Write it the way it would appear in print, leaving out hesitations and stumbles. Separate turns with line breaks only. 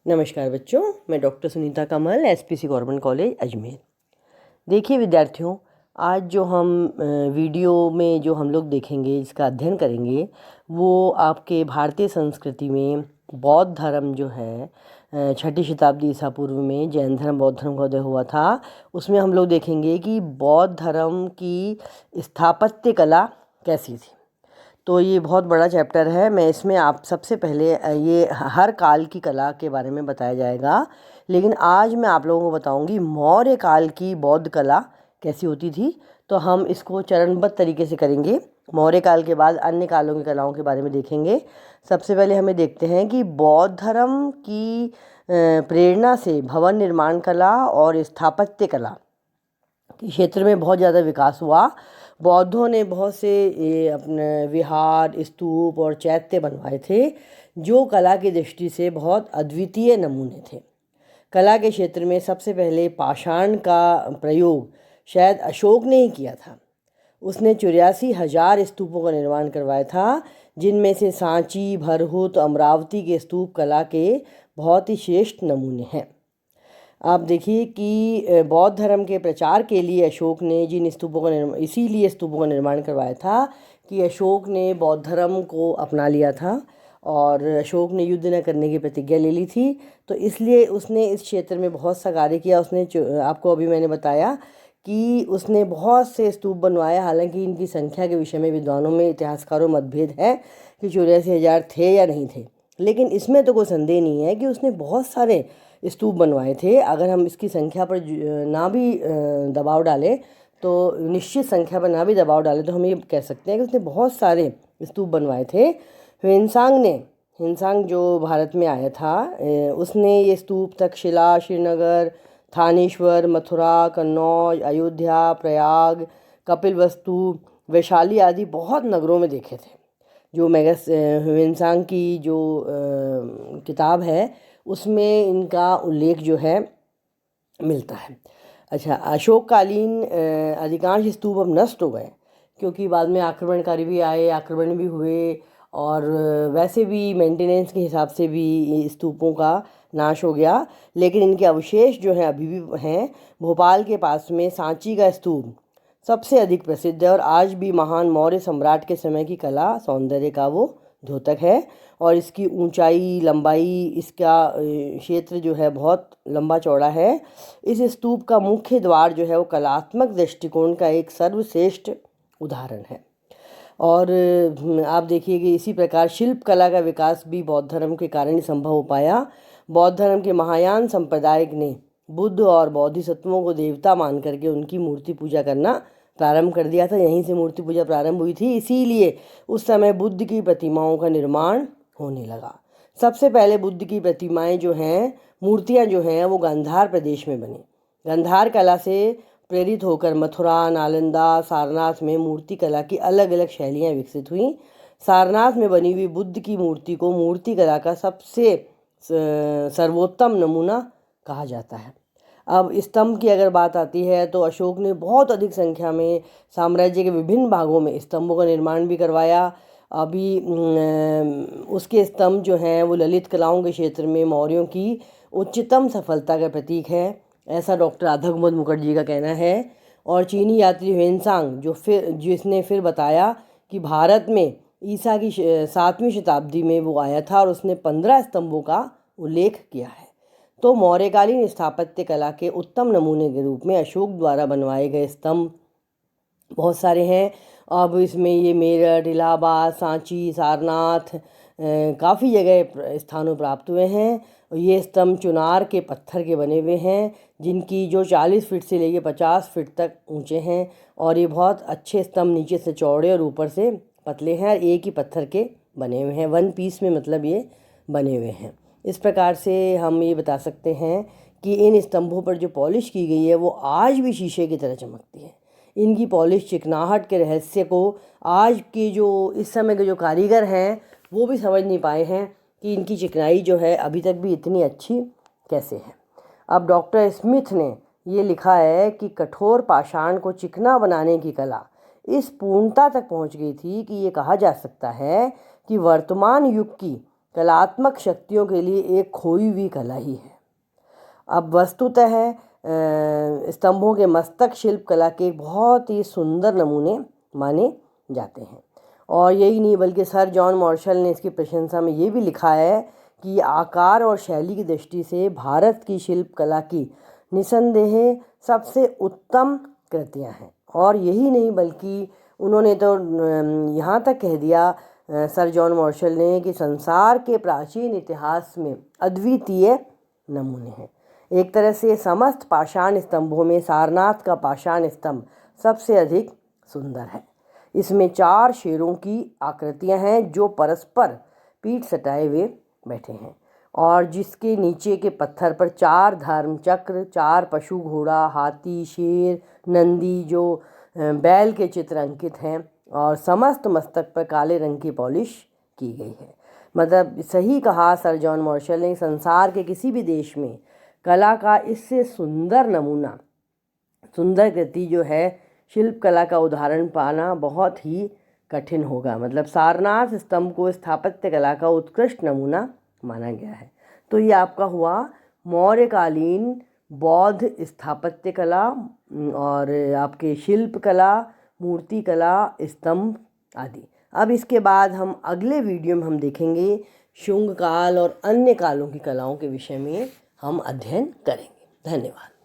नमस्कार बच्चों, मैं डॉक्टर सुनीता कमल, एसपीसी गवर्नमेंट कॉलेज अजमेर। देखिए विद्यार्थियों, आज जो हम वीडियो में जो हम लोग देखेंगे, जिसका अध्ययन करेंगे, वो आपके भारतीय संस्कृति में बौद्ध धर्म जो है 6ठी शताब्दी ईसा पूर्व में जैन धर्म बौद्ध धर्म का उदय हुआ था। उसमें हम लोग देखेंगे कि बौद्ध धर्म की स्थापत्य कला कैसी थी। तो ये बहुत बड़ा चैप्टर है। मैं इसमें आप सबसे पहले ये हर काल की कला के बारे में बताया जाएगा, लेकिन आज मैं आप लोगों को बताऊंगी मौर्य काल की बौद्ध कला कैसी होती थी। तो हम इसको चरणबद्ध तरीके से करेंगे। मौर्य काल के बाद अन्य कालों की कलाओं के बारे में देखेंगे। सबसे पहले हमें देखते हैं कि बौद्ध धर्म की प्रेरणा से भवन निर्माण कला और स्थापत्य कला के क्षेत्र में बहुत ज़्यादा विकास हुआ। बौद्धों ने बहुत से अपने विहार, स्तूप और चैत्य बनवाए थे, जो कला की दृष्टि से बहुत अद्वितीय नमूने थे। कला के क्षेत्र में सबसे पहले पाषाण का प्रयोग शायद अशोक ने ही किया था। उसने 84,000 स्तूपों का निर्माण करवाया था, जिनमें से सांची, भरहुत, अमरावती के स्तूप कला के बहुत ही श्रेष्ठ नमूने हैं। आप देखिए कि बौद्ध धर्म के प्रचार के लिए अशोक ने जिन स्तूपों का इसीलिए स्तूपों का निर्माण करवाया था कि अशोक ने बौद्ध धर्म को अपना लिया था और अशोक ने युद्ध न करने की प्रतिज्ञा ले ली थी। तो इसलिए उसने इस क्षेत्र में बहुत सा कार्य किया। उसने आपको अभी मैंने बताया कि उसने बहुत से स्तूप बनवाए। हालांकि इनकी संख्या के विषय में विद्वानों में, इतिहासकारों में मतभेद है कि 84,000 थे या नहीं थे, लेकिन इसमें तो कोई संदेह नहीं है कि उसने बहुत सारे स्तूप बनवाए थे। अगर हम इसकी संख्या पर ना भी दबाव डालें, तो निश्चित संख्या पर ना भी दबाव डालें, तो हम ये कह सकते हैं कि उसने बहुत सारे स्तूप बनवाए थे। हिनसांग जो भारत में आया था, उसने ये स्तूप तक्षशिला, श्रीनगर, थानेश्वर, मथुरा, कन्नौज, अयोध्या, प्रयाग, कपिलवस्तु, वैशाली आदि बहुत नगरों में देखे थे। जो ह्वेनसांग की जो किताब है, उसमें इनका उल्लेख जो है मिलता है। अच्छा, अशोककालीन अधिकांश स्तूप अब नष्ट हो गए, क्योंकि बाद में आक्रमणकारी भी आए, आक्रमण भी हुए, और वैसे भी मेंटेनेंस के हिसाब से भी स्तूपों का नाश हो गया। लेकिन इनके अवशेष जो हैं अभी भी हैं। भोपाल के पास में सांची का स्तूप सबसे अधिक प्रसिद्ध है और आज भी महान मौर्य सम्राट के समय की कला सौंदर्य का वो द्योतक है। और इसकी ऊंचाई, लंबाई, इसका क्षेत्र जो है बहुत लंबा चौड़ा है। इस स्तूप का मुख्य द्वार जो है वो कलात्मक दृष्टिकोण का एक सर्वश्रेष्ठ उदाहरण है। और आप देखिए कि इसी प्रकार शिल्प कला का विकास भी बौद्ध धर्म के कारण ही संभव हो पाया। बौद्ध धर्म के महायान संप्रदाय ने बुद्ध और बोधिसत्वों को देवता मान करके उनकी मूर्ति पूजा करना प्रारंभ कर दिया था। यहीं से मूर्ति पूजा प्रारंभ हुई थी। इसीलिए उस समय बुद्ध की प्रतिमाओं का निर्माण होने लगा। सबसे पहले बुद्ध की प्रतिमाएं जो हैं, मूर्तियां जो हैं, वो गांधार प्रदेश में बनी। गांधार कला से प्रेरित होकर मथुरा, नालंदा, सारनाथ में मूर्ति कला की अलग अलग शैलियाँ विकसित हुईं। सारनाथ में बनी हुई बुद्ध की मूर्ति को मूर्ति कला का सबसे सर्वोत्तम नमूना कहा जाता है। अब स्तंभ की अगर बात आती है, तो अशोक ने बहुत अधिक संख्या में साम्राज्य के विभिन्न भागों में स्तंभों का निर्माण भी करवाया। अभी उसके स्तंभ जो हैं वो ललित कलाओं के क्षेत्र में मौर्यों की उच्चतम सफलता का प्रतीक है, ऐसा डॉक्टर राधाकुमार मुखर्जी का कहना है। और चीनी यात्री ह्वेनसांग जिसने फिर बताया कि भारत में ईसा की 7वीं शताब्दी में वो आया था और उसने 15 स्तंभों का उल्लेख किया है। तो मौर्यकालीन स्थापत्य कला के उत्तम नमूने के रूप में अशोक द्वारा बनवाए गए स्तंभ बहुत सारे हैं। अब इसमें ये मेरठ, इलाहाबाद, सांची, सारनाथ काफ़ी जगह स्थानों प्राप्त हुए हैं। ये स्तंभ चुनार के पत्थर के बने हुए हैं, जिनकी जो 40 फीट से लेकर 50 फीट तक ऊंचे हैं। और ये बहुत अच्छे स्तंभ, नीचे से चौड़े और ऊपर से पतले हैं, और एक ही पत्थर के बने हुए हैं। वन पीस में मतलब ये बने हुए हैं। इस प्रकार से हम ये बता सकते हैं कि इन स्तंभों पर जो पॉलिश की गई है वो आज भी शीशे की तरह चमकती है। इनकी पॉलिश, चिकनाहट के रहस्य को आज के जो इस समय के जो कारीगर हैं वो भी समझ नहीं पाए हैं कि इनकी चिकनाई जो है अभी तक भी इतनी अच्छी कैसे है। अब डॉक्टर स्मिथ ने ये लिखा है कि कठोर पाषाण को चिकना बनाने की कला इस पूर्णता तक पहुंच गई थी कि ये कहा जा सकता है कि वर्तमान युग की कलात्मक शक्तियों के लिए एक खोई हुई कला ही है। अब वस्तुतः स्तंभों के मस्तक शिल्प कला के बहुत ही सुंदर नमूने माने जाते हैं। और यही नहीं बल्कि सर जॉन मार्शल ने इसकी प्रशंसा में ये भी लिखा है कि आकार और शैली की दृष्टि से भारत की शिल्प कला की निसंदेह सबसे उत्तम कृतियाँ हैं। और यही नहीं बल्कि उन्होंने तो यहाँ तक कह दिया सर जॉन मार्शल ने कि संसार के प्राचीन इतिहास में अद्वितीय नमूने हैं। एक तरह से समस्त पाषाण स्तंभों में सारनाथ का पाषाण स्तंभ सबसे अधिक सुंदर है। इसमें 4 शेरों की आकृतियां हैं जो परस्पर पीठ सटाए हुए बैठे हैं और जिसके नीचे के पत्थर पर 4 धर्मचक्र, 4 पशु, घोड़ा, हाथी, शेर, नंदी जो बैल के चित्र अंकित हैं और समस्त मस्तक पर काले रंग की पॉलिश की गई है। मतलब सही कहा सर जॉन मार्शल ने, संसार के किसी भी देश में कला का इससे सुंदर नमूना, सुंदर कृति जो है शिल्प कला का उदाहरण पाना बहुत ही कठिन होगा। मतलब सारनाथ स्तंभ को स्थापत्य कला का उत्कृष्ट नमूना माना गया है। तो ये आपका हुआ मौर्यकालीन बौद्ध स्थापत्य कला और आपके शिल्प कला, मूर्ति कला, स्तंभ आदि। अब इसके बाद हम अगले वीडियो में हम देखेंगे शुंग काल और अन्य कालों की कलाओं के विषय में हम अध्ययन करेंगे। धन्यवाद।